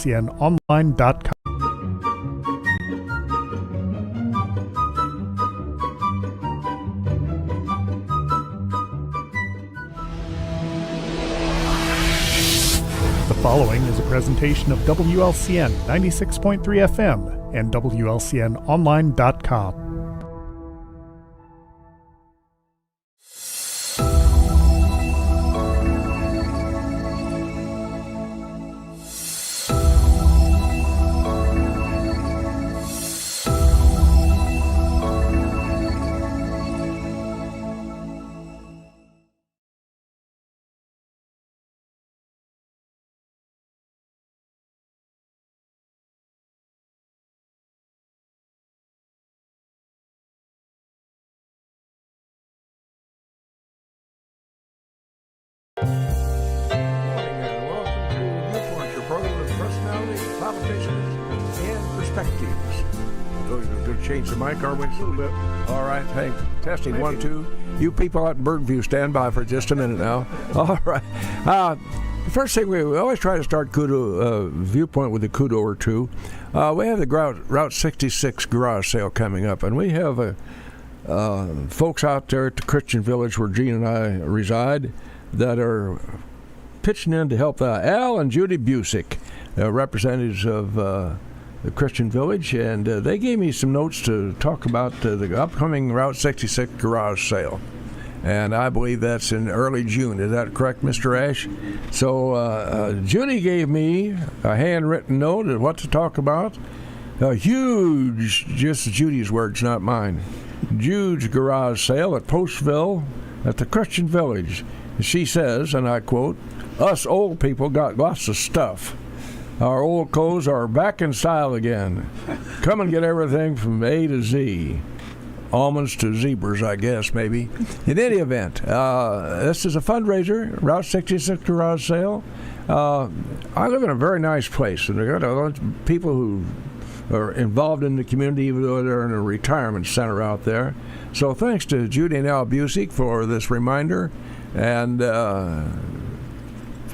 WLCNonline.com. The following is a presentation of WLCN 96.3 FM and WLCNonline.com. change the mic, are we? A little bit. All right. Hey, testing 1, 2. You people out in Birdview, stand by for just a minute now. All right. The first thing, we always try to start Viewpoint with a kudo or two. We have the Route 66 garage sale coming up, and we have folks out there at the Christian Village where Gene and I reside that are pitching in to help Al and Judy Busick, representatives of the Christian Village, and they gave me some notes to talk about the upcoming Route 66 garage sale. And I believe that's in early June. Is that correct, Mr. Ash? So Judy gave me a handwritten note of what to talk about. A huge, just Judy's words, not mine, huge garage sale at Postville at the Christian Village. She says, and I quote, "Us old people got lots of stuff. Our old clothes are back in style again. Come and get everything from A to Z. Almonds to zebras, I guess, maybe. In any event, this is a fundraiser, Route 66 garage sale. I live in a very nice place, and there are a lot of people who are involved in the community, even though they're in a retirement center out there. So thanks to Judy and Al Busick for this reminder, and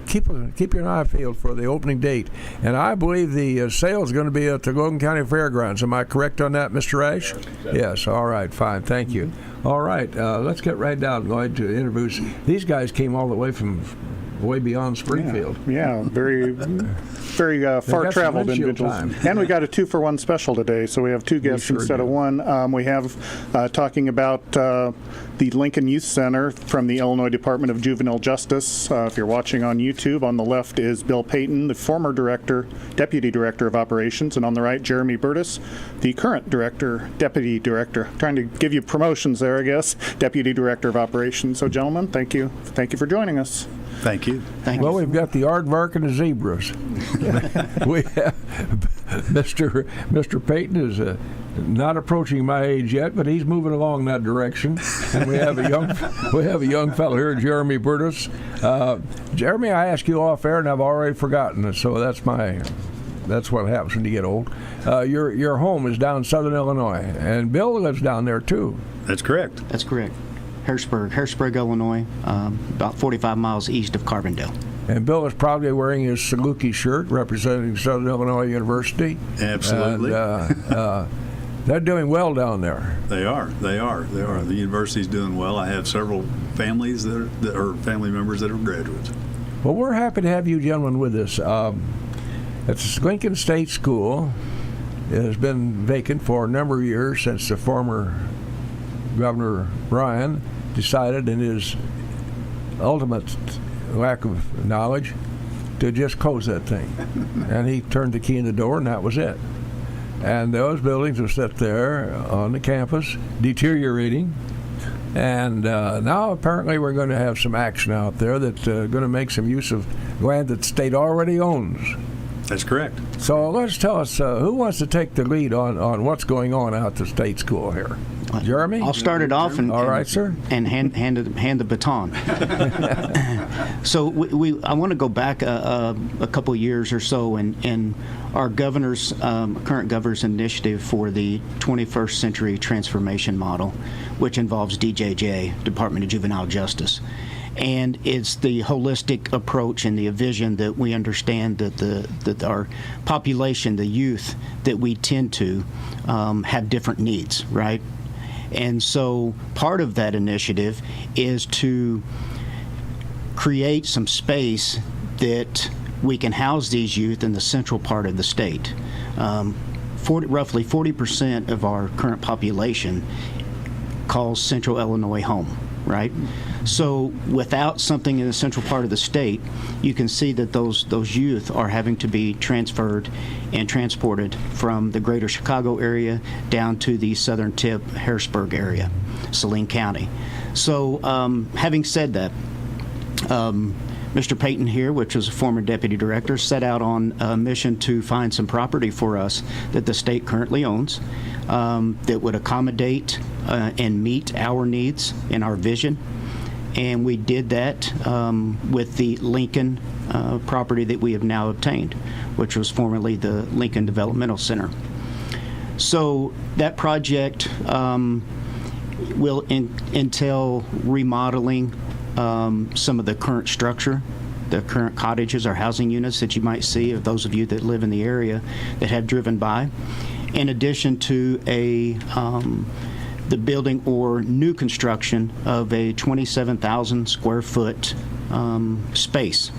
keep your eye peeled for the opening date. And I believe the sale is going to be at the Logan County Fairgrounds. Am I correct on that, Mr. Ash? Yes. All right. Fine. Thank you. All right. Let's get right down. Going to introduce. These guys came all the way from way beyond Springfield. Yeah, very far traveled individuals. And we got a 2-for-1 special today, so we have two guests instead of one. We have talking about the Lincoln Youth Center from the Illinois Department of Juvenile Justice. If you're watching on YouTube, on the left is Bill Peyton, the former Deputy Director of Operations, and on the right, Jeremy Burtis, the current Deputy Director. Trying to give you promotions there, I guess. Deputy Director of Operations. So, gentlemen, thank you for joining us. Thank you. Well, we've got the aardvark and the zebras. We have Mr. Peyton is not approaching my age yet, but he's moving along that direction. And we have a young fellow here, Jeremy Burtis. Jeremy, I asked you off air, and I've already forgotten it. So that's what happens when you get old. Your home is down in Southern Illinois, and Bill lives down there too. That's correct. That's correct. Harrisburg, Illinois, about 45 miles east of Carbondale. And Bill is probably wearing his Saluki shirt representing Southern Illinois University. Absolutely. And, they're doing well down there. They are. The university's doing well. I have several families that are family members that are graduates. Well, we're happy to have you gentlemen with us. It's Lincoln State School. It has been vacant for a number of years since the former Governor Bryan decided, in his ultimate lack of knowledge, to just close that thing. And he turned the key in the door, and that was it. And those buildings will sit there on the campus, deteriorating. And now apparently we're going to have some action out there that's going to make some use of land that the state already owns. That's correct. So let's tell us, who wants to take the lead on what's going on out at the state school here? Jeremy? I'll start it off All right, sir. And hand the baton. So I want to go back a couple years or so and our current governor's initiative for the 21st Century Transformation Model, which involves DJJ, Department of Juvenile Justice. And it's the holistic approach and the vision that we understand that our population, the youth that we tend to have different needs, right? And so part of that initiative is to create some space that we can house these youth in the central part of the state. Roughly 40% of our current population calls Central Illinois home, right? So without something in the central part of the state, you can see that those youth are having to be transferred and transported from the greater Chicago area down to the southern tip Harrisburg area, Saline County. So having said that, Mr. Peyton here, which was a former deputy director, set out on a mission to find some property for us that the state currently owns that would accommodate and meet our needs and our vision. And we did that with the Lincoln property that we have now obtained, which was formerly the Lincoln Developmental Center. So that project will entail remodeling some of the current structure, the current cottages or housing units that you might see, of those of you that live in the area that have driven by, in addition to the building or new construction of a 27,000 square foot space.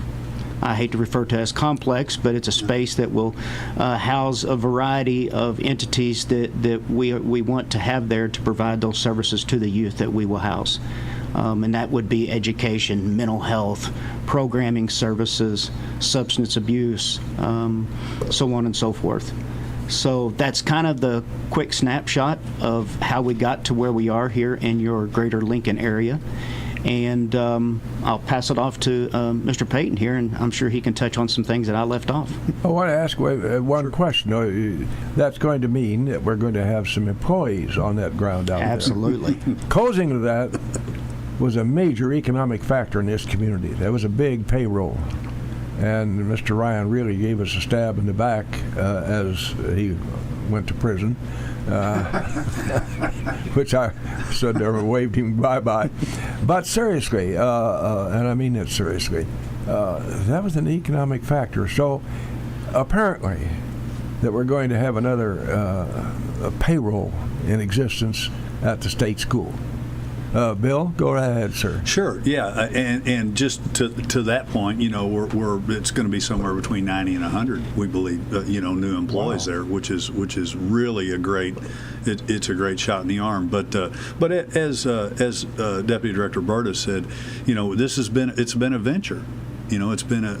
I hate to refer to it as complex, but it's a space that will house a variety of entities that we want to have there to provide those services to the youth that we will house. And that would be education, mental health, programming services, substance abuse, so on and so forth. So that's kind of the quick snapshot of how we got to where we are here in your greater Lincoln area. And I'll pass it off to Mr. Peyton here, and I'm sure he can touch on some things that I left off. I want to ask one question. That's going to mean that we're going to have some employees on that ground out Absolutely. there. Closing of that was a major economic factor in this community. There was a big payroll. And Mr. Ryan really gave us a stab in the back as he went to prison, which I stood there and waved him bye-bye. But seriously, and I mean it seriously, that was an economic factor. So apparently that we're going to have another payroll in existence at the state school. Bill, go ahead, sir. Sure. Yeah, and just to that point, we're it's going to be somewhere between 90 and 100, we believe, new employees there, which is really a great. It's a great shot in the arm. But as Deputy Director Burtis said, it's been a venture. It's been a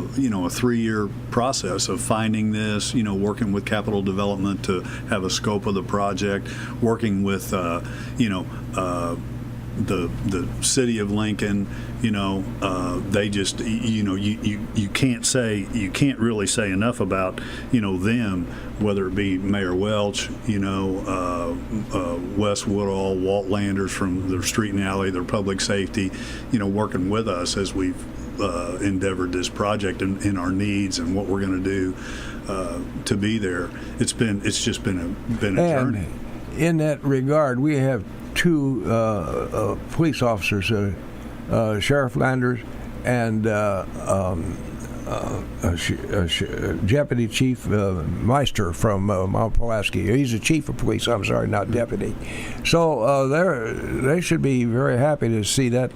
3-year process of finding this, working with capital development to have a scope of the project, working with, the city of Lincoln. They just, you can't really say enough about, them, whether it be Mayor Welch, Wes Woodall, Walt Landers from their street and alley, their public safety, working with us as we've endeavored this project and our needs and what we're going to do to be there. It's just been a journey. In that regard, we have two police officers, Sheriff Landers and Deputy Chief Meister from Mount Pulaski. He's the chief of police, I'm sorry, not deputy. So they should be very happy to see that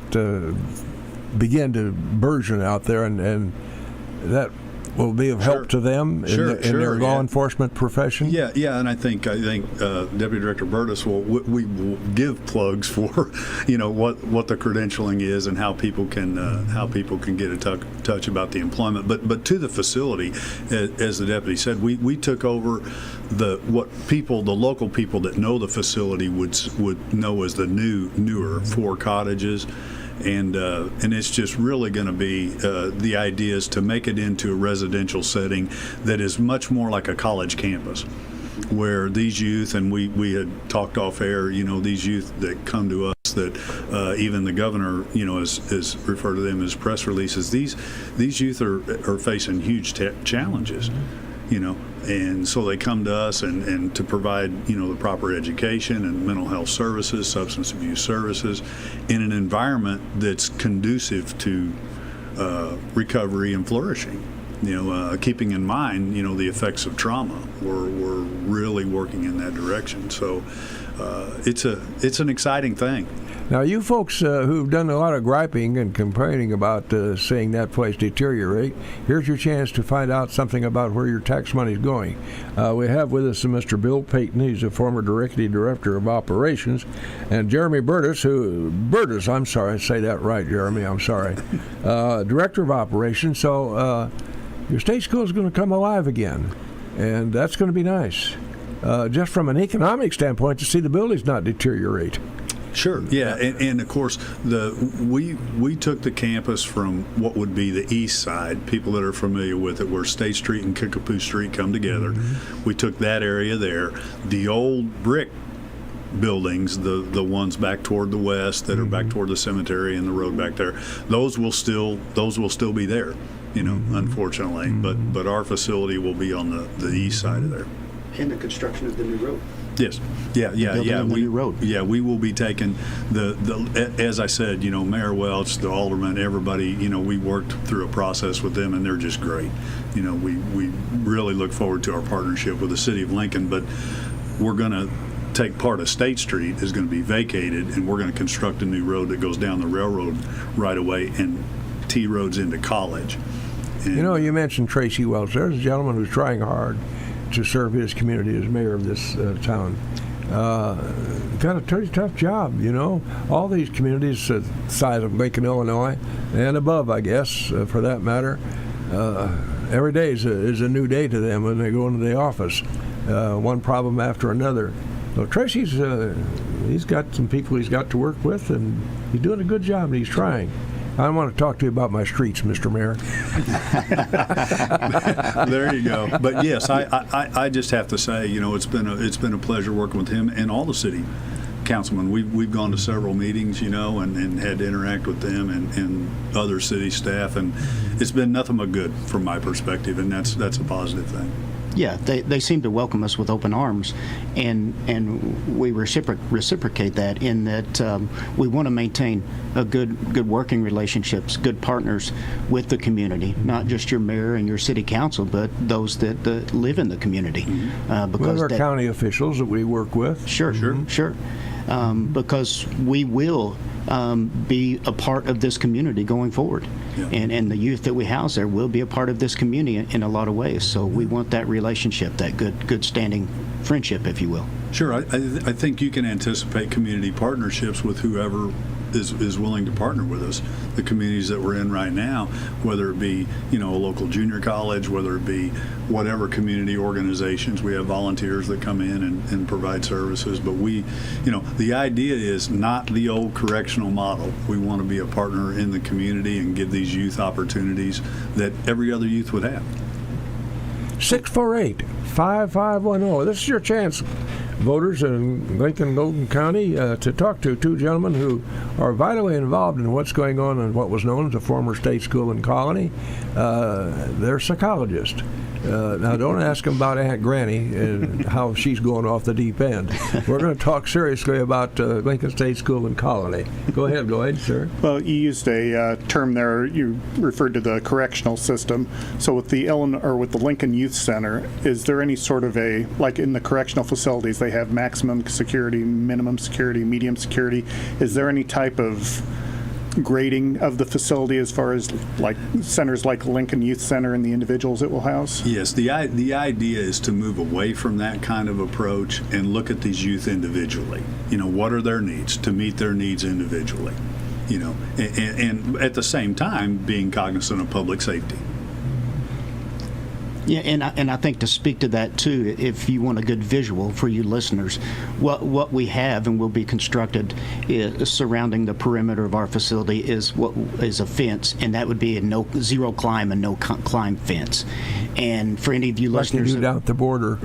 begin to burgeon out there, and that will be of help to them in their law enforcement profession. Yeah, and I think Deputy Director Burtis we will give plugs for what the credentialing is and how people can get in touch about the employment. But to the facility, as the deputy said, we took over the local people that know the facility would know as the newer 4 cottages. And it's just really going to be the idea is to make it into a residential setting that is much more like a college campus, where these youth, and we had talked off air, these youth that come to us that even the governor, is referred to them as press releases. These youth are facing huge challenges. And so they come to us and to provide, the proper education and mental health services, substance abuse services, in an environment that's conducive to recovery and flourishing. Keeping in mind, the effects of trauma. We're really working in that direction. So it's an exciting thing. Now, you folks who've done a lot of griping and complaining about seeing that place deteriorate, here's your chance to find out something about where your tax money is going. We have with us Mr. Bill Peyton. He's a former Deputy Director of Operations, and Jeremy Burtis, I'm sorry, I say that right, Jeremy, I'm sorry, Director of Operations. So your state school is going to come alive again, and that's going to be nice. Just from an economic standpoint, to see the buildings not deteriorate. Sure. Yeah, and of course, we took the campus from what would be the east side. People that are familiar with it, where State Street and Kickapoo Street come together. Mm-hmm. We took that area there. The old brick buildings, the ones back toward the west that are back toward the cemetery and the road back there, those will still be there. Unfortunately, but our facility will be on the east side of there. In the construction of the new road. Yes. Yeah. Building of the new road. Yeah, we will be taking as I said, Mayor Welch, the alderman, everybody, we worked through a process with them, and they're just great. We really look forward to our partnership with the city of Lincoln, but we're going to take part of State Street is going to be vacated, and we're going to construct a new road that goes down the railroad right away and T roads into College. And, you mentioned Tracy Welch. There's a gentleman who's trying hard to serve his community as mayor of this town. Got a pretty tough job, All these communities the size of Lincoln, Illinois, and above, I guess, for that matter, every day is a new day to them when they go into the office. One problem after another. So Tracy's he's got some people he's got to work with, and he's doing a good job, and he's trying. I want to talk to you about my streets, Mr. Mayor. There you go. But yes, I just have to say, it's been a pleasure working with him and all the city councilmen. We've gone to several meetings, and had to interact with them and other city staff, and it's been nothing but good from my perspective, and that's a positive thing. Yeah, they seem to welcome us with open arms, and we reciprocate that in that we want to maintain a good working relationships, good partners with the community, not just your mayor and your city council, but those that live in the community. Because our county officials that we work with. Sure. Because we will be a part of this community going forward. Yeah. And the youth that we house there will be a part of this community in a lot of ways. So we want that relationship, that good standing friendship, if you will. Sure. I think you can anticipate community partnerships with whoever is willing to partner with us. The communities that we're in right now, whether it be a local junior college, whether it be whatever community organizations, we have volunteers that come in and provide services. But the idea is not the old correctional model. We want to be a partner in the community and give these youth opportunities that every other youth would have. 648-5510. This is your chance, voters in Lincoln, Golden County, to talk to two gentlemen who are vitally involved in what's going on in what was known as the former state school and colony. They're psychologists. Now, don't ask them about Aunt Granny and how she's going off the deep end. We're going to talk seriously about Lincoln State School and Colony. Go ahead, sir. Well, you used a term there. You referred to the correctional system. So with the Lincoln Youth Center, is there any sort of like in the correctional facilities, they have maximum security, minimum security, medium security. Is there any type of grading of the facility as far as like centers like Lincoln Youth Center and the individuals it will house? Yes, the idea is to move away from that kind of approach and look at these youth individually. What are their needs, to meet their needs individually, and at the same time being cognizant of public safety. Yeah, and I think to speak to that too, if you want a good visual for you listeners, what we have and will be constructed surrounding the perimeter of our facility is a fence, and that would be a zero climb and no climb fence. And for any of you listeners, you do down at the border.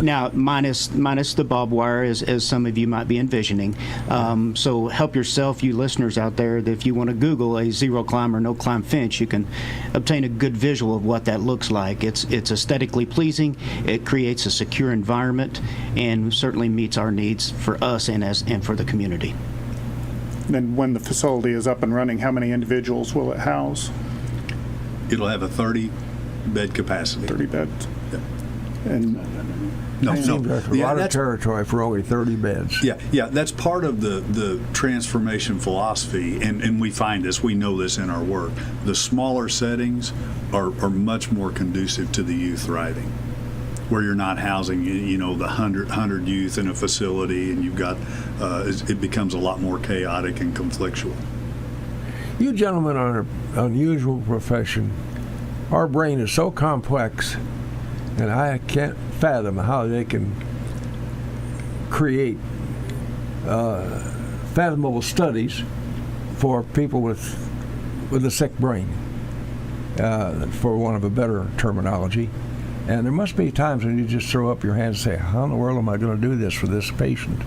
Now minus the barbed wire, as some of you might be envisioning. So help yourself, you listeners out there, that if you want to Google a zero climb or no climb fence, you can obtain a good visual of what that looks like. It's aesthetically pleasing. It creates a secure environment, and certainly meets our needs for us and for the community. Then when the facility is up and running, how many individuals will it house? It'll have a 30-bed capacity. 30 beds. Yeah. And No. That's a lot of territory for only 30 beds. Yeah, that's part of the transformation philosophy, and we find this, we know this in our work. The smaller settings are much more conducive to the youth thriving, where you're not housing, the 100 youth in a facility, and you've got, it becomes a lot more chaotic and conflictual. You gentlemen are an unusual profession. Our brain is so complex, and I can't fathom how they can create fathomable studies for people with a sick brain, for want of a better terminology. And there must be times when you just throw up your hands and say, how in the world am I going to do this for this patient?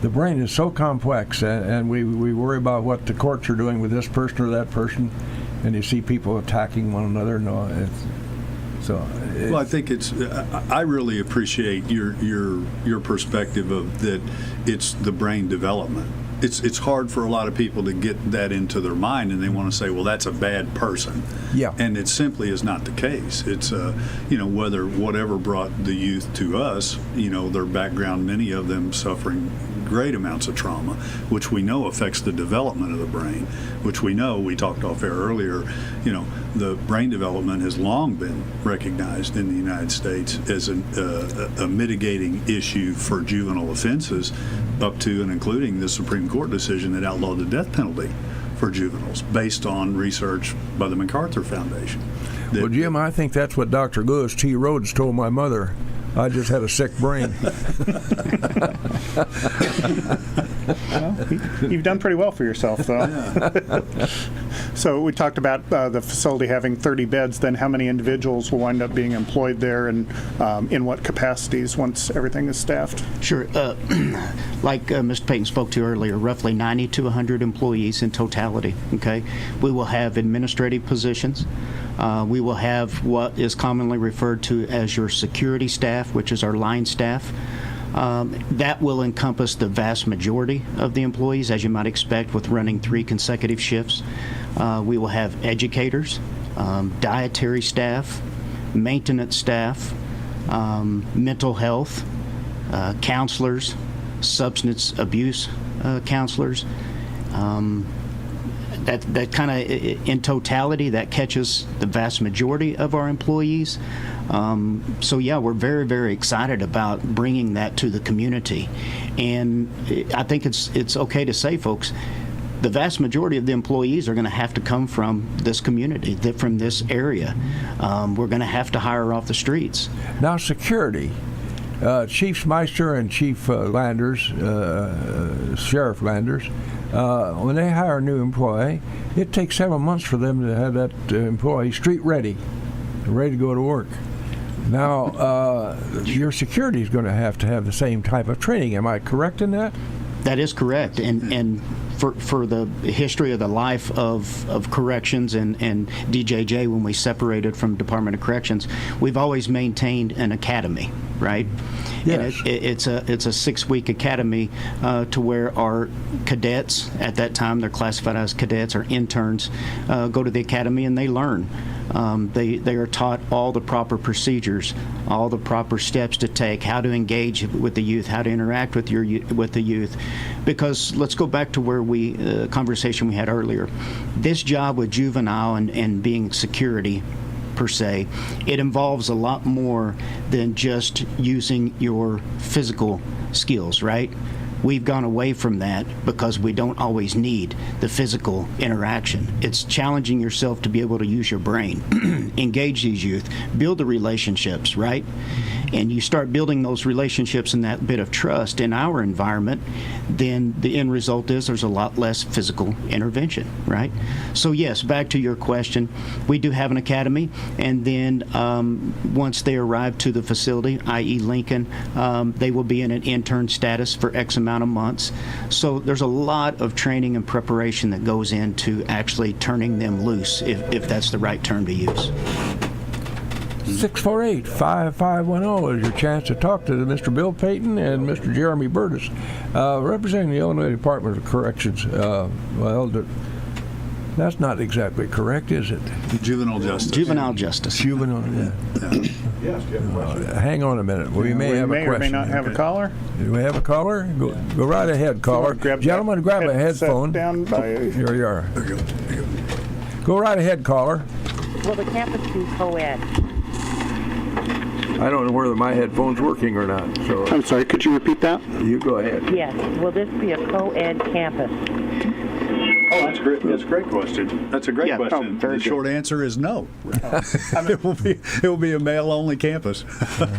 The brain is so complex, and we worry about what the courts are doing with this person or that person, and you see people attacking one another. No, So, Well, I think I really appreciate your perspective of that. It's the brain development. It's hard for a lot of people to get that into their mind, and they want to say, well, that's a bad person. Yeah. And it simply is not the case. It's whatever brought the youth to us, their background, many of them suffering great amounts of trauma, which we know affects the development of the brain, which we talked off air earlier, the brain development has long been recognized in the United States as a mitigating issue for juvenile offenses, up to and including the Supreme Court decision that outlawed the death penalty for juveniles based on research by the MacArthur Foundation. Well, Jim, I think that's what Dr. Lewis T. Rhodes told my mother. I just had a sick brain. Well, you've done pretty well for yourself, though. Yeah. So we talked about the facility having 30 beds. Then how many individuals will wind up being employed there, and in what capacities once everything is staffed? Sure. Like Mr. Peyton spoke to earlier, roughly 90 to 100 employees in totality. Okay, we will have administrative positions. We will have what is commonly referred to as your security staff, which is our line staff. That will encompass the vast majority of the employees, as you might expect, with running 3 consecutive shifts. We will have educators, dietary staff, maintenance staff, mental health, counselors, substance abuse counselors. That kind of, in totality, that catches the vast majority of our employees. So yeah, we're very, very excited about bringing that to the community. And I think it's okay to say, folks, the vast majority of the employees are going to have to come from this community, from this area. We're going to have to hire off the streets. Now, security. Chief Meister and Chief Landers, Sheriff Landers, when they hire a new employee, it takes several months for them to have that employee street ready to go to work. Now, your security is going to have the same type of training. Am I correct in that? That is correct. And for the history of the life of corrections and DJJ, when we separated from Department of Corrections, we've always maintained an academy, right? Yes. And it's a 6-week academy to where our cadets, at that time they're classified as cadets or interns, go to the academy and they learn. They are taught all the proper procedures, all the proper steps to take, how to engage with the youth, how to interact with the youth. Because let's go back to where conversation we had earlier. This job with juvenile and being security, per se, it involves a lot more than just using your physical skills, right? We've gone away from that because we don't always need the physical interaction. It's challenging yourself to be able to use your brain, engage these youth, build the relationships, right? And you start building those relationships and that bit of trust in our environment, then the end result is there's a lot less physical intervention, right? So yes, back to your question, we do have an academy, and then once they arrive to the facility, i.e. Lincoln, they will be in an intern status for X amount of months. So there's a lot of training and preparation that goes into actually turning them loose, if that's the right term to use. 648-5510 is your chance to talk to Mr. Bill Peyton and Mr. Jeremy Burtis, representing the Illinois Department of Corrections. That's not exactly correct, is it? Juvenile justice. Juvenile justice. Juvenile, yeah. Yes, you have a question. Hang on a minute. We may have a question. Or may not have a caller. Do we have a caller? Go right ahead, caller. Gentlemen, grab a headphone. Down by Here you are. Go right ahead, caller. Will the campus be co-ed? I don't know whether my headphone's working or not. So I'm sorry, could you repeat that? you go ahead. Yes. Will this be a co-ed campus? Oh, that's great. That's a great question. That's a great Yeah. question. Very The good. short answer is no. It will be a male-only campus.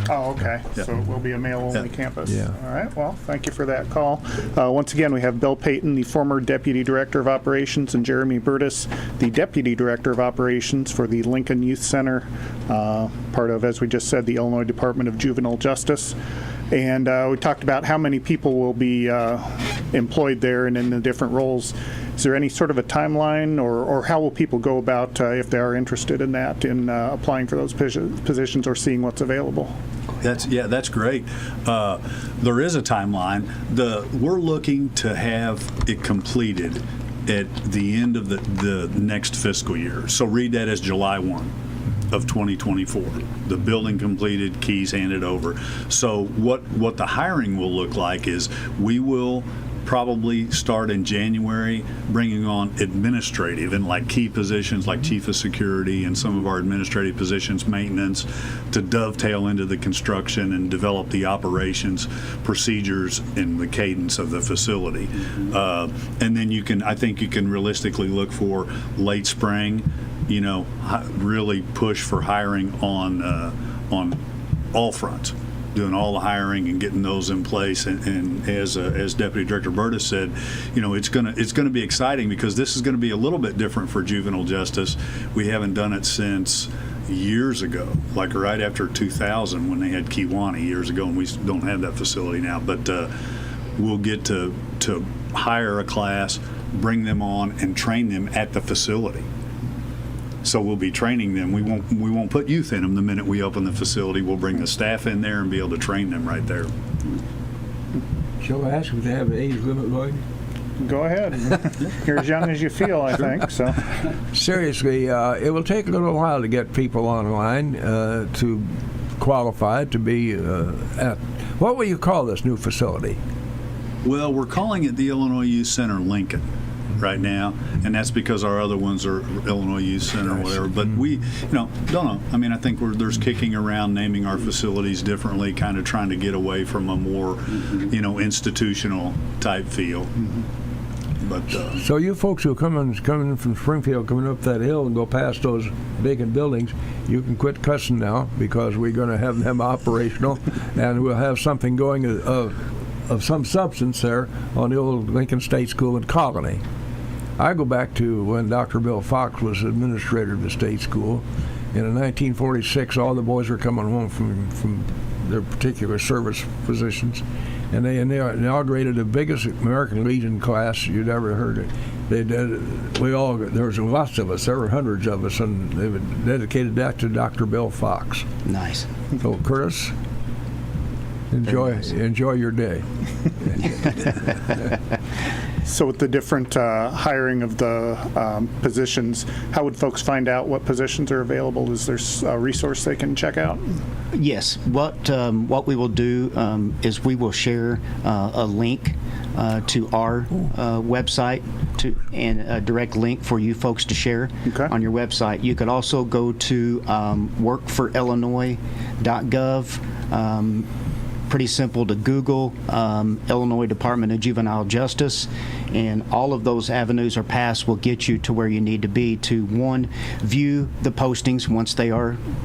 Oh, okay. Yeah. So it will be a male-only Yeah. campus. Yeah. All right. Well, thank you for that call. Once again, we have Bill Peyton, the former Deputy Director of Operations, and Jeremy Burtis, the Deputy Director of Operations for the Lincoln Youth Center, part of, as we just said, the Illinois Department of Juvenile Justice. And we talked about how many people will be employed there and in the different roles. Is there any sort of a timeline, or how will people go about if they are interested in that, in applying for those positions or seeing what's available? That's great. There is a timeline. We're looking to have it completed at the end of the next fiscal year. So read that as July 1 of 2024. The building completed, keys handed over. So what the hiring will look like is we will probably start in January bringing on administrative and like key positions like chief of security and some of our administrative positions, maintenance, to dovetail into the construction and develop the operations, procedures, and the cadence of the facility. And then I think you can realistically look for late spring, really push for hiring on all fronts, doing all the hiring and getting those in place. And as Deputy Director Burtis said, it's gonna be exciting because this is going to be a little bit different for juvenile justice. We haven't done it since years ago, like right after 2000 when they had Kiwani years ago, and we don't have that facility now. But we'll get to hire a class, bring them on, and train them at the facility. So we'll be training them. We won't put youth in them the minute we open the facility. We'll bring the staff in there and be able to train them right there. Shall I ask if they have an age limit, Lloyd? Go ahead. You're as young as you feel, I think. So seriously, it will take a little while to get people online to qualify to be at. What will you call this new facility? Well, we're calling it the Illinois Youth Center Lincoln right now, and that's because our other ones are Illinois Youth Center or whatever. But we, don't know. I mean, I think there's kicking around naming our facilities differently, kind of trying to get away from a more, institutional type feel. But so you folks who are coming from Springfield, coming up that hill and go past those vacant buildings, you can quit cussing now because we're going to have them operational, and we'll have something going of some substance there on the old Lincoln State School in Colony. I go back to when Dr. Bill Fox was administrator of the state school. And in 1946, all the boys were coming home from their particular service positions, and they inaugurated the biggest American Legion class you'd ever heard of. There was lots of us. There were hundreds of us, and they dedicated that to Dr. Bill Fox. Nice. So, Curtis, enjoy your day. So with the different hiring of the positions, how would folks find out what positions are available? Is there a resource they can check out? Yes. What we will do is we will share a link to our website and a direct link for you folks to share on your website. You could also go to workforillinois.gov. Pretty simple to Google, Illinois Department of Juvenile Justice, and all of those avenues or paths will get you to where you need to be to, one, view the postings once they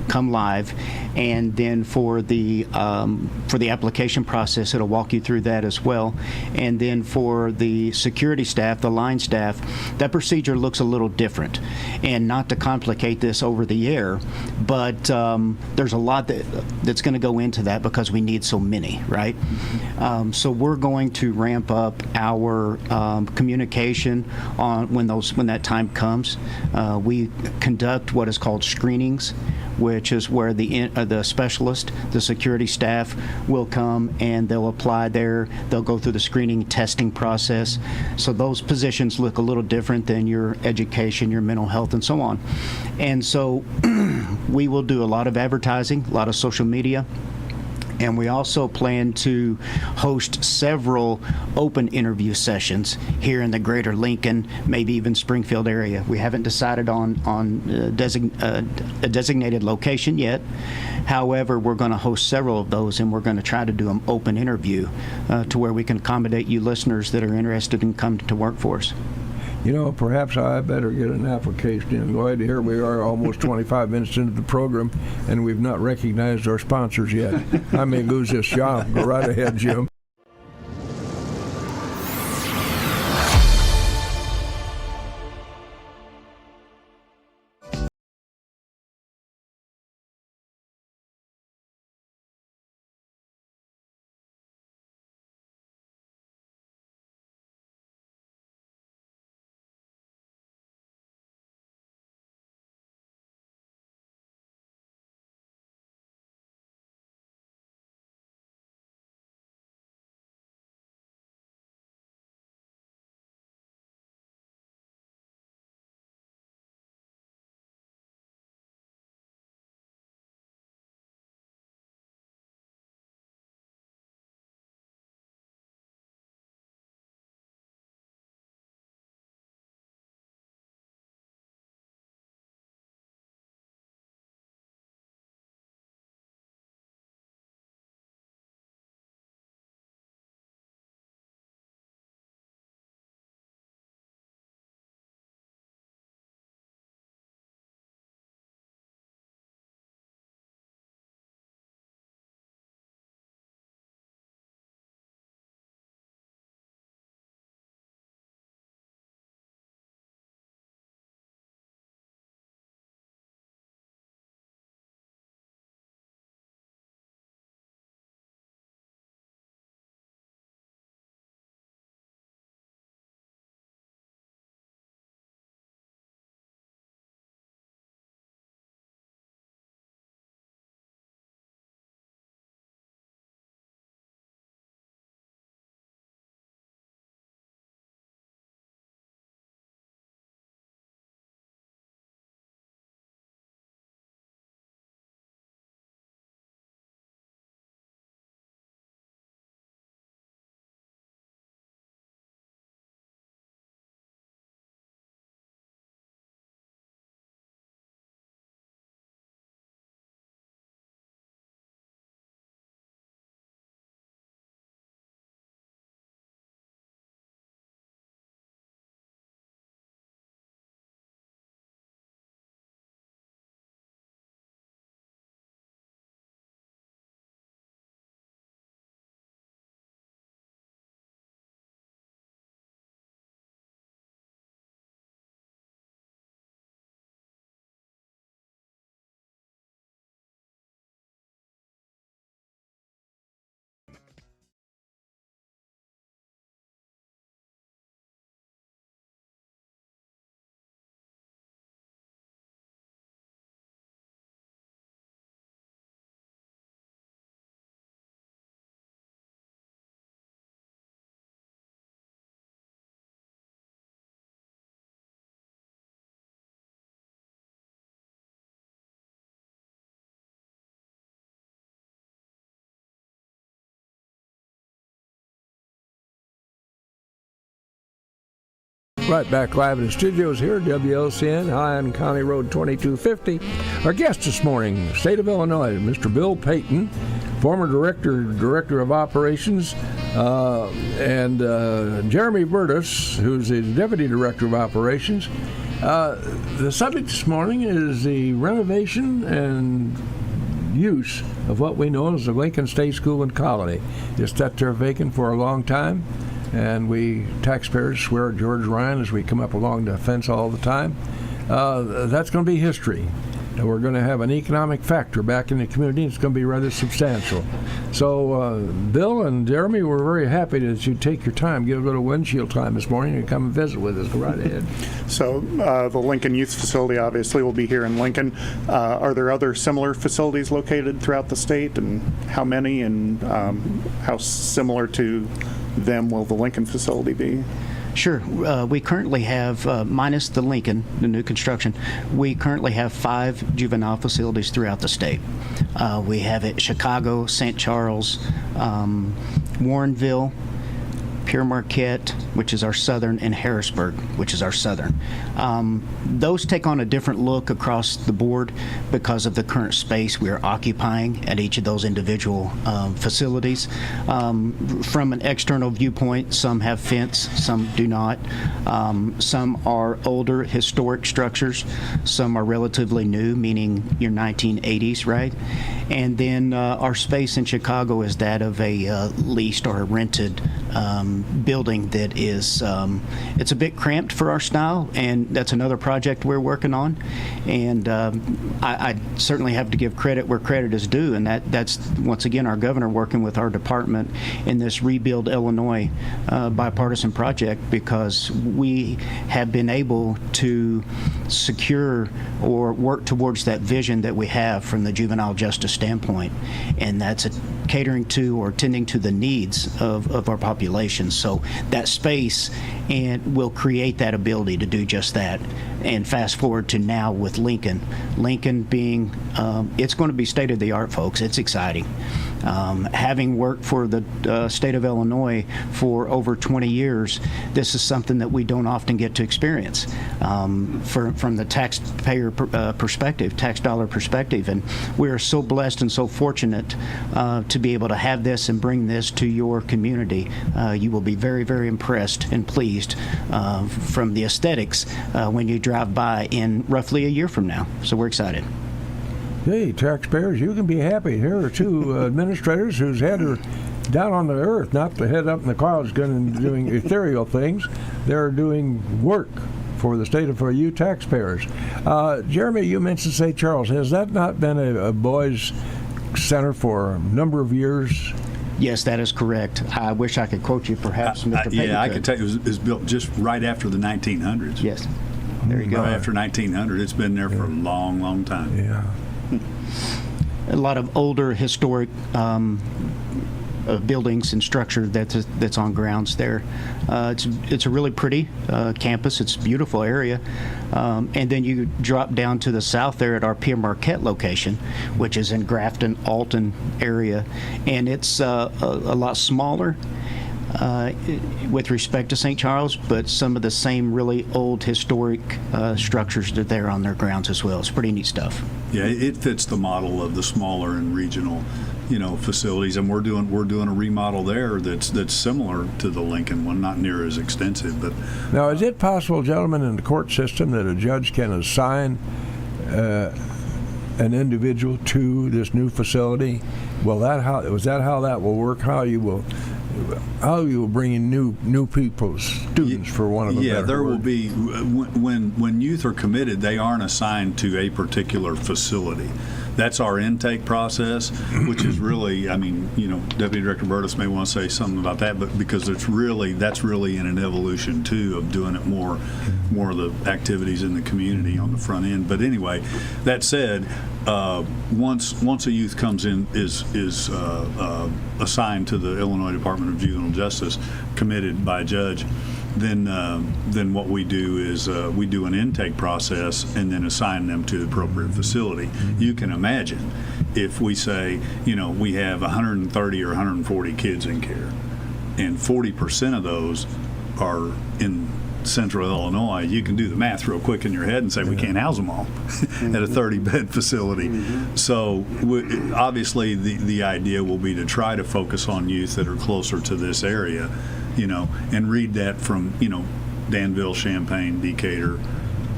come live, and then for the application process, it'll walk you through that as well. And then for the security staff, the line staff, that procedure looks a little different. And not to complicate this over the air, but there's a lot that's going to go into that because we need so many, right? So we're going to ramp up our communication on when that time comes. We conduct what is called screenings, which is where the specialist, the security staff, will come and they'll apply there. They'll go through the screening testing process. So those positions look a little different than your education, your mental health, and so on. And so we will do a lot of advertising, a lot of social media. And we also plan to host several open interview sessions here in the greater Lincoln, maybe even Springfield area. We haven't decided on a designated location yet. However, we're going to host several of those, and we're going to try to do an open interview to where we can accommodate you listeners that are interested in coming to work for us. Perhaps I better get an application in. Lloyd, here we are almost 25 minutes into the program, and we've not recognized our sponsors yet. I may lose this job. Go right ahead, Jim. Right back live in the studios here, WLCN, high on County Road 2250. Our guest this morning, State of Illinois, Mr. Bill Peyton, former Director of Operations, and Jeremy Burtis, who's the Deputy Director of Operations. The subject this morning is the renovation and use of what we know as the Lincoln State School and Colony. It's sat there vacant for a long time, and we taxpayers swear at George Ryan as we come up along the fence all the time. That's going to be history. And we're going to have an economic factor back in the community. It's going to be rather substantial. So, Bill and Jeremy, we're very happy that you take your time, get a little windshield time this morning, and come and visit with us. Go right ahead. So, the Lincoln Youth Facility obviously will be here in Lincoln. Are there other similar facilities located throughout the state, and how many, and how similar to them will the Lincoln facility be? Sure. We currently have, minus the Lincoln, the new construction, we currently have 5 juvenile facilities throughout the state. We have it Chicago, St. Charles, Warrenville, Pere Marquette, which is our southern, and Harrisburg, which is our southern. Those take on a different look across the board because of the current space we are occupying at each of those individual facilities. From an external viewpoint, some have fence, some do not. Some are older historic structures. Some are relatively new, meaning your 1980s, right? And then our space in Chicago is that of a leased or a rented building that is, it's a bit cramped for our style, and that's another project we're working on. And I certainly have to give credit where credit is due, and that's once again our governor working with our department in this Rebuild Illinois bipartisan project, because we have been able to secure or work towards that vision that we have from the juvenile justice standpoint, and that's catering to or tending to the needs of our population. So that space and will create that ability to do just that. And fast forward to now with Lincoln being, it's going to be state of the art, folks. It's exciting. Having worked for the state of Illinois for over 20 years, this is something that we don't often get to experience from the taxpayer perspective, tax dollar perspective. And we are so blessed and so fortunate to be able to have this and bring this to your community. You will be very, very impressed and pleased from the aesthetics when you drive by in roughly a year from now. So we're excited. Hey, taxpayers, you can be happy. Here are 2 administrators whose head are down on the earth, not the head up in the clouds doing ethereal things. They're doing work for the state of for you taxpayers. Jeremy, you mentioned St. Charles. Has that not been a boys' center for a number of years? Yes, that is correct. I wish I could quote you, perhaps, Mr. Peyton. Yeah, I could tell you it was built just right after the 1900s. Yes. There you go. Right after 1900. It's been there for a long, long time. Yeah. A lot of older historic buildings and structure that's on grounds there. It's a really pretty campus. It's a beautiful area. And then you drop down to the south there at our Pere Marquette location, which is in Grafton, Alton area. And it's a lot smaller with respect to St. Charles, but some of the same really old historic structures are there on their grounds as well. It's pretty neat stuff. Yeah, it fits the model of the smaller and regional, facilities, and we're doing a remodel there that's similar to the Lincoln one, not near as extensive. But now, is it possible, gentlemen, in the court system that a judge can assign an individual to this new facility? Was that how that will work? How you will bring in new people, students, for one of a better word? Yeah, there will be, when youth are committed, they aren't assigned to a particular facility. That's our intake process, which is really, Deputy Director Burtis may want to say something about that, but because that's really in an evolution too of doing it more of the activities in the community on the front end. But anyway, that said, once a youth comes in, is assigned to the Illinois Department of Juvenile Justice, committed by a judge, then what we do is we do an intake process and then assign them to the appropriate facility. You can imagine if we say, we have 130 or 140 kids in care, and 40% of those are in Central Illinois, you can do the math real quick in your head and say we can't house them all at a 30-bed facility. So obviously the idea will be to try to focus on youth that are closer to this area, and read that from, Danville, Champaign, Decatur,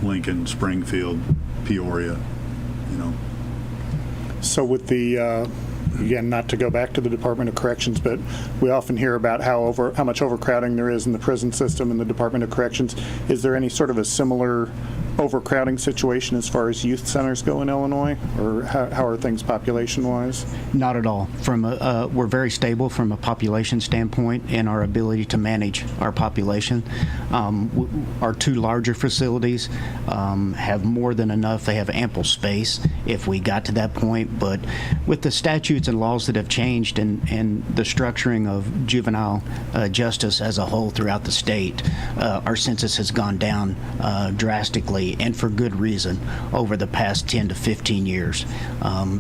Lincoln, Springfield, Peoria, So with the, again, not to go back to the Department of Corrections, but we often hear about how much overcrowding there is in the prison system and the Department of Corrections. Is there any sort of a similar overcrowding situation as far as youth centers go in Illinois, or how are things population-wise? Not at all. We're very stable from a population standpoint and our ability to manage our population. Our two larger facilities have more than enough. They have ample space if we got to that point. But with the statutes and laws that have changed and the structuring of juvenile justice as a whole throughout the state, our census has gone down drastically, and for good reason, over the past 10 to 15 years.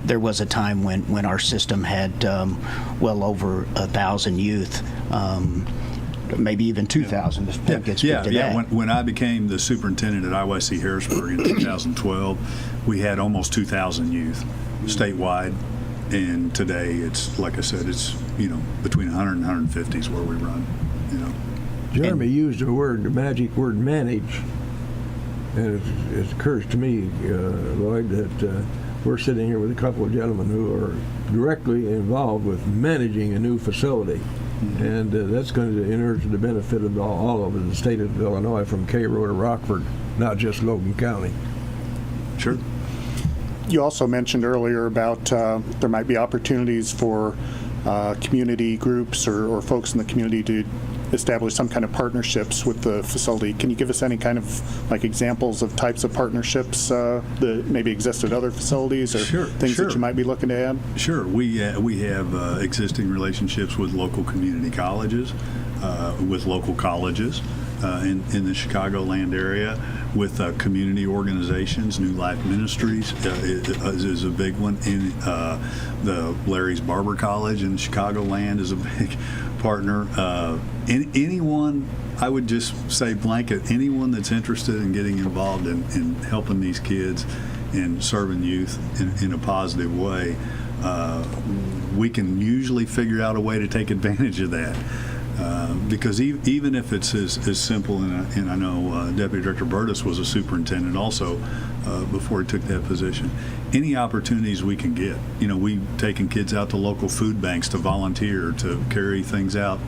There was a time when our system had well over 1,000 youth, maybe even 2,000. When I became the superintendent at IYC Harrisburg in 2012, we had almost 2,000 youth statewide, and today it's, like I said, it's between 100 and 150 is where we run. Jeremy used the magic word manage. And it occurs to me, Lloyd, that we're sitting here with a couple of gentlemen who are directly involved with managing a new facility. Mm-hmm. And that's going to inure to the benefit of all over the state of Illinois, from Cairo to Rockford, not just Logan County. Sure. You also mentioned earlier about there might be opportunities for community groups or folks in the community to establish some kind of partnerships with the facility. Can you give us any kind of examples of types of partnerships that maybe exist at other facilities, or things that you might be looking to add? Sure. We have existing relationships with local community colleges, with local colleges in the Chicagoland area, with community organizations. New Life Ministries is a big one. In the Larry's Barber College in Chicagoland is a big partner. Anyone, I would just say blanket, anyone that's interested in getting involved in helping these kids and serving youth in a positive way, we can usually figure out a way to take advantage of that. Because even if it's as simple, and I know Deputy Director Burtis was a superintendent also before he took that position, any opportunities we can get. We've taken kids out to local food banks to volunteer, to carry things out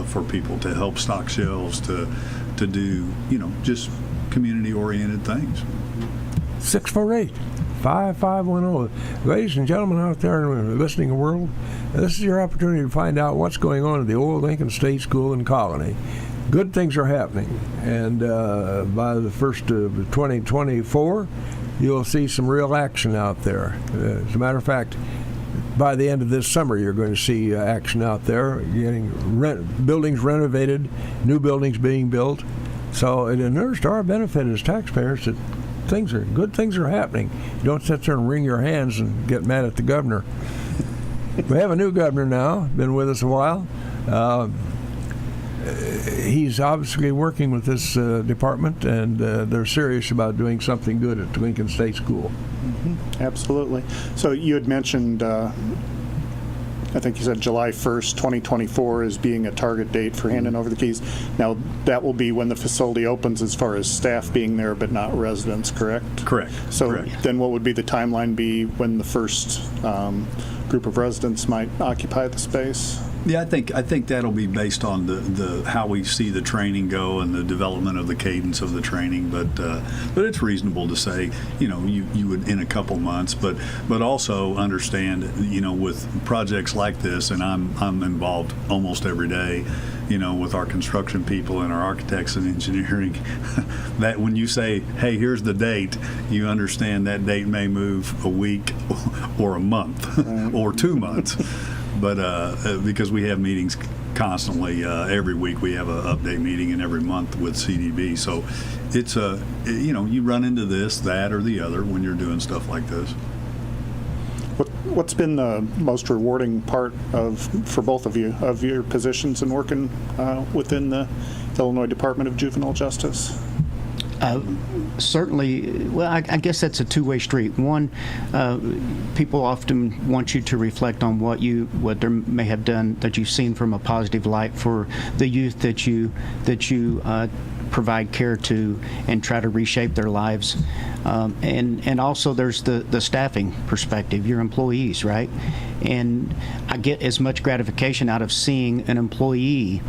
for people, to help stock shelves, to do, just community-oriented things. 648-5510. Ladies and gentlemen out there in the listening world, this is your opportunity to find out what's going on at the old Lincoln State School in Colony. Good things are happening, and by the first of 2024, you'll see some real action out there. As a matter of fact, by the end of this summer, you're going to see action out there, getting buildings renovated, new buildings being built. So it inures to our benefit as taxpayers that good things are happening. You don't sit there and wring your hands and get mad at the governor. We have a new governor now, been with us a while. He's obviously working with this department, and they're serious about doing something good at Lincoln State School. Mm-hmm. Absolutely. So you had mentioned, I think you said July 1st, 2024 as being a target date for handing over the keys. Now, that will be when the facility opens as far as staff being there, but not residents, correct? Correct. So Correct. Then what would be the timeline be when the first group of residents might occupy the space? Yeah, I think that'll be based on the how we see the training go and the development of the cadence of the training. But it's reasonable to say, you would in a couple months. But also understand, with projects like this, and I'm involved almost every day, with our construction people and our architects and engineering, that when you say, hey, here's the date, you understand that date may move a week or a month or 2 months. But because we have meetings constantly, every week we have an update meeting, and every month with CDB. So it's you run into this, that, or the other when you're doing stuff like this. What's been the most rewarding part for both of you, of your positions and working within the Illinois Department of Juvenile Justice? Certainly, well, I guess that's a two-way street. One, people often want you to reflect on what they may have done that you've seen from a positive light for the youth that you provide care to and try to reshape their lives. And also there's the staffing perspective, your employees, right? And I get as much gratification out of seeing an employee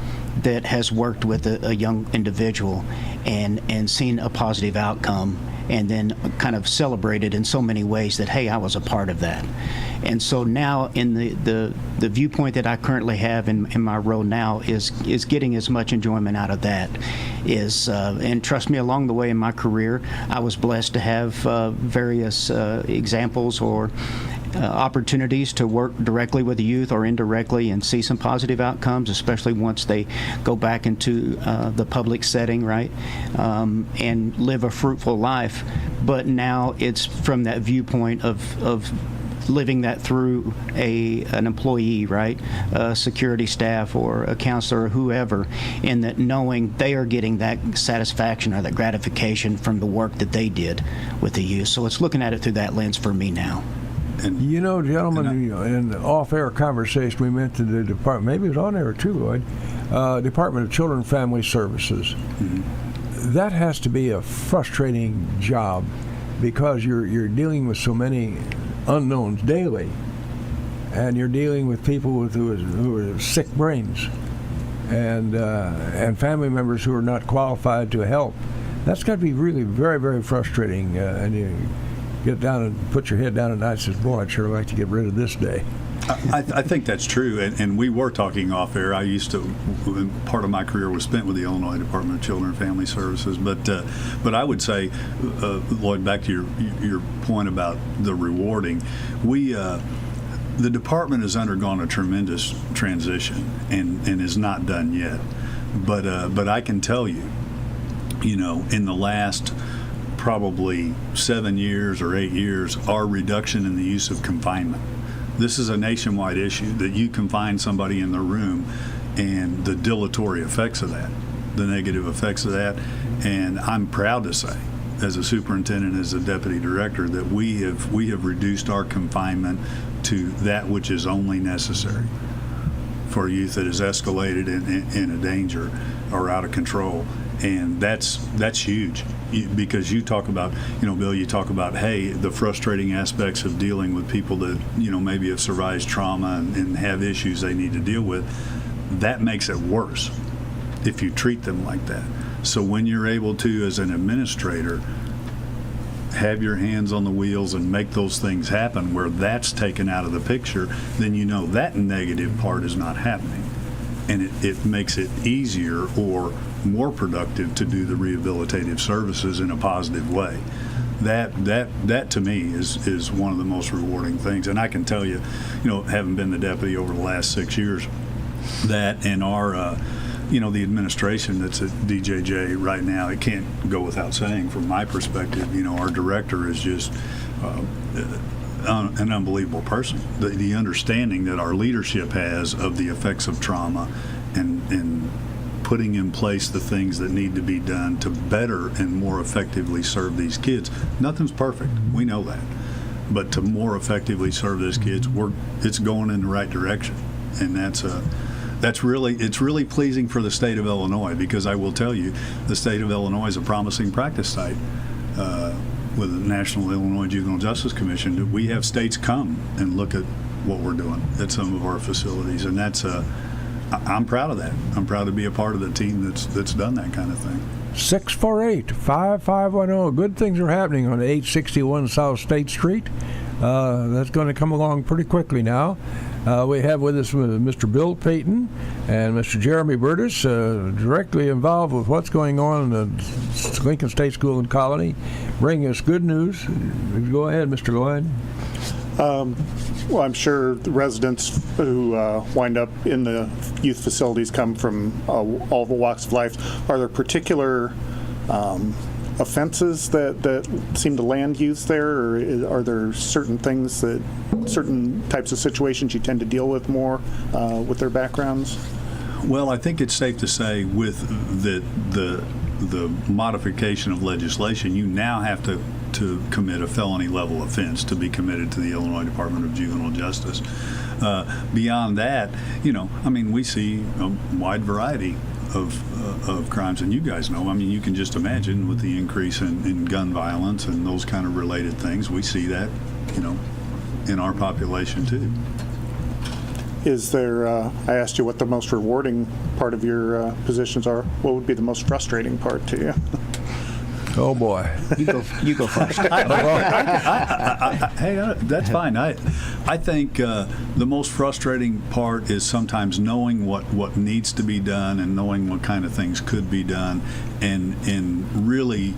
that has worked with a young individual and seen a positive outcome, and then kind of celebrated in so many ways that, hey, I was a part of that. And so now in the viewpoint that I currently have in my role now is getting as much enjoyment out of that. And trust me, along the way in my career, I was blessed to have various examples or opportunities to work directly with the youth or indirectly and see some positive outcomes, especially once they go back into the public setting, right, and live a fruitful life. But now it's from that viewpoint of living that through an employee, right, a security staff or a counselor or whoever, and that knowing they are getting that satisfaction or that gratification from the work that they did with the youth. So it's looking at it through that lens for me now. And, You know, gentlemen, in the off-air conversation, we mentioned the department, maybe it was on air too, Lloyd, Department of Children and Family Services. Mm-hmm. That has to be a frustrating job because you're dealing with so many unknowns daily, and you're dealing with people who are sick brains, and family members who are not qualified to help. That's got to be really very, very frustrating, and you get down and put your head down at night and says, boy, I'd sure like to get rid of this day. I think that's true, and we were talking off air. I used to, part of my career was spent with the Illinois Department of Children and Family Services, but I would say, Lloyd, back to your point about the rewarding, the department has undergone a tremendous transition and is not done yet, but I can tell you, in the last probably 7 years or 8 years, our reduction in the use of confinement. This is a nationwide issue that you confine somebody in the room and the dilatory effects of that, the negative effects of that. And I'm proud to say, as a superintendent, as a deputy director, that we have reduced our confinement to that which is only necessary for youth that is escalated in a danger or out of control. And that's huge, because you talk about, Bill, you talk about, hey, the frustrating aspects of dealing with people that, maybe have survived trauma and have issues they need to deal with. That makes it worse if you treat them like that. So when you're able to, as an administrator, have your hands on the wheels and make those things happen where that's taken out of the picture, then that negative part is not happening. And it makes it easier or more productive to do the rehabilitative services in a positive way. That to me is one of the most rewarding things. And I can tell you, having been the deputy over the last 6 years, that in our the administration that's at DJJ right now, it can't go without saying from my perspective, our director is just an unbelievable person. The understanding that our leadership has of the effects of trauma and putting in place the things that need to be done to better and more effectively serve these kids. Nothing's perfect. We know that. But to more effectively serve those kids, it's going in the right direction. And it's really pleasing for the state of Illinois, because I will tell you, the state of Illinois is a promising practice site. With the National Illinois Juvenile Justice Commission, we have states come and look at what we're doing at some of our facilities, and I'm proud of that. I'm proud to be a part of the team that's done that kind of thing. 648-5510. Good things are happening on 861 South State Street. That's going to come along pretty quickly now. We have with us Mr. Bill Peyton and Mr. Jeremy Burtis, directly involved with what's going on in the Lincoln State School and Colony, bringing us good news. Go ahead, Mr. Lloyd. Well, I'm sure the residents who wind up in the youth facilities come from all the walks of life. Are there particular offenses that seem to land youth there, or are there certain types of situations you tend to deal with more with their backgrounds? Well, I think it's safe to say with the modification of legislation, you now have to commit a felony level offense to be committed to the Illinois Department of Juvenile Justice. Beyond that, we see a wide variety of crimes, and you guys know. You can just imagine with the increase in gun violence and those kind of related things, we see that, in our population too. Is there, I asked you what the most rewarding part of your positions are. What would be the most frustrating part to you? Oh boy. You go first. Hey, that's fine. I think the most frustrating part is sometimes knowing what needs to be done and knowing what kind of things could be done, and really,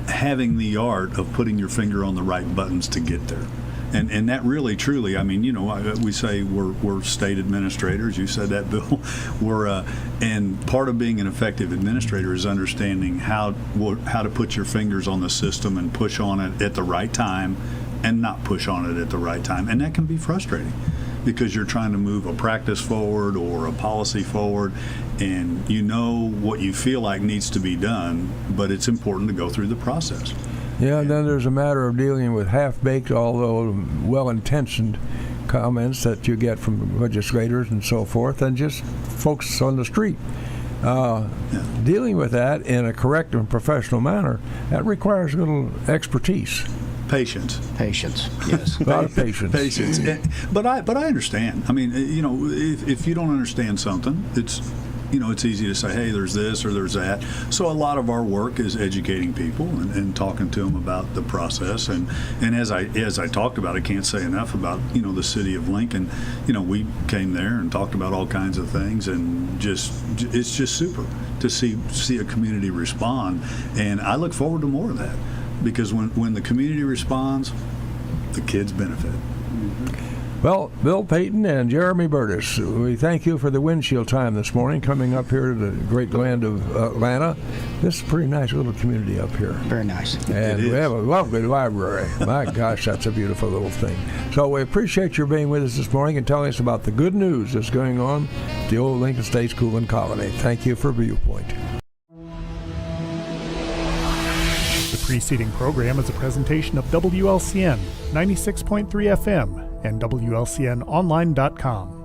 having the art of putting your finger on the right buttons to get there. And that really, truly, we say we're state administrators. You said that, Bill. And part of being an effective administrator is understanding how to put your fingers on the system and push on it at the right time, and not push on it at the right time. And that can be frustrating because you're trying to move a practice forward or a policy forward, and what you feel like needs to be done, but it's important to go through the process. Yeah, and then there's a matter of dealing with half-baked, although well-intentioned comments that you get from legislators and so forth, and just folks on the street. Dealing with that in a correct and professional manner, that requires a little expertise. Patience, yes. A lot of patience. Patience. But I understand. If you don't understand something, it's easy to say, hey, there's this or there's that. So a lot of our work is educating people and talking to them about the process. And as I talked about, I can't say enough about, the city of Lincoln. We came there and talked about all kinds of things, and it's just super to see a community respond. And I look forward to more of that, because when the community responds, the kids benefit. Well, Bill Peyton and Jeremy Burtis, we thank you for the windshield time this morning, coming up here to the great land of Atlanta. This is a pretty nice little community up here. Very nice. And we have a lovely library. My gosh, that's a beautiful little thing. So we appreciate your being with us this morning and telling us about the good news that's going on at the old Lincoln State School and Colony. Thank you for Viewpoint. The preceding program is a presentation of WLCN 96.3 FM and WLCNonline.com.